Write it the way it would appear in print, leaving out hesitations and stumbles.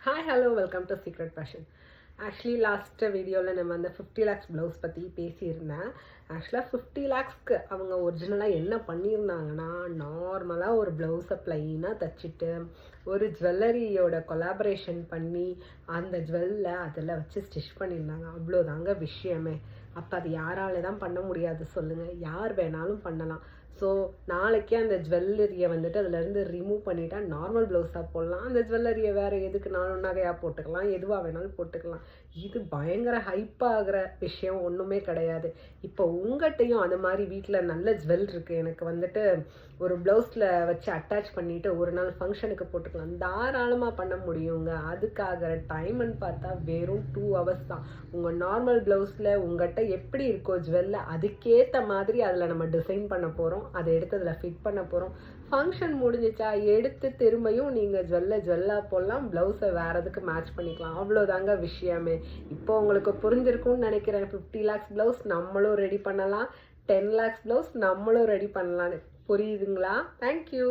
Hi hello welcome to secret passion. Actually last வீடியோவில் நம்ம அந்த 50 lakhs ப்ளவுஸ் பற்றி பேசியிருந்தேன். ஆக்சுவலாக 50 lakhsக்கு அவங்க ஒரிஜினலாக என்ன பண்ணியிருந்தாங்கன்னா, நார்மலாக ஒரு ப்ளவுஸை ப்ளைனாக தைச்சிட்டு ஒரு ஜுவல்லரியோட கொலாபரேஷன் பண்ணி அந்த ஜுவல்லை அதில் வச்சு ஸ்டிச் பண்ணியிருந்தாங்க. அவ்வளோதாங்க விஷயமே. அப்போ அது யாரால தான் பண்ண முடியாது சொல்லுங்கள்? யார் வேணாலும் பண்ணலாம். ஸோ நாளைக்கே அந்த ஜுவல்லரியை வந்துட்டு அதுலேருந்து ரிமூவ் பண்ணிட்டா நார்மல் ப்ளவுஸாக போடலாம். அந்த ஜுவல்லரியை வேறு எதுக்குனாலும் நகையாக போட்டுக்கலாம், எதுவாக வேணாலும் போட்டுக்கலாம். இது பயங்கர ஹைப்பாகிற விஷயம் ஒன்றுமே கிடையாது. இப்போ உங்கள்கிட்டையும் அது மாதிரி வீட்டில் நல்ல ஜுவல் இருக்குது, எனக்கு வந்துட்டு ஒரு ப்ளவுஸில் வச்சு அட்டாச் பண்ணிவிட்டு ஒரு நாள் ஃபங்க்ஷனுக்கு போட்டுக்கலாம், தாராளமாக பண்ண முடியுங்க. அதுக்காக டைம்னு பார்த்தா வெறும் 2 hours தான். உங்கள் நார்மல் ப்ளவுஸில் உங்கள்கிட்ட எப்படி இருக்கோ ஜுவல்ல அதுக்கேற்ற மாதிரி அதில் நம்ம டிசைன் பண்ண போகிறோம். அதை எடுத்து அதில் ஃபிட் பண்ண போகிறோம். ஃபங்க்ஷன் முடிஞ்சிச்சா எடுத்து திரும்பியும் நீங்கள் ஜுவல்லாக போடலாம், ப்ளவுஸை வேறு எதுக்கு மேட்ச் பண்ணிக்கலாம். அவ்வளோதாங்க விஷயமே. இப்போ உங்களுக்கு புரிஞ்சிருக்கும்னு நினைக்கிறேன். 50 lakhs ப்ளவுஸ் நம்மளும் ரெடி பண்ணலாம், 10 lakhs ப்ளவுஸ் நம்மளும் ரெடி பண்ணலான்னு. புரியுதுங்களா? தேங்க்யூ.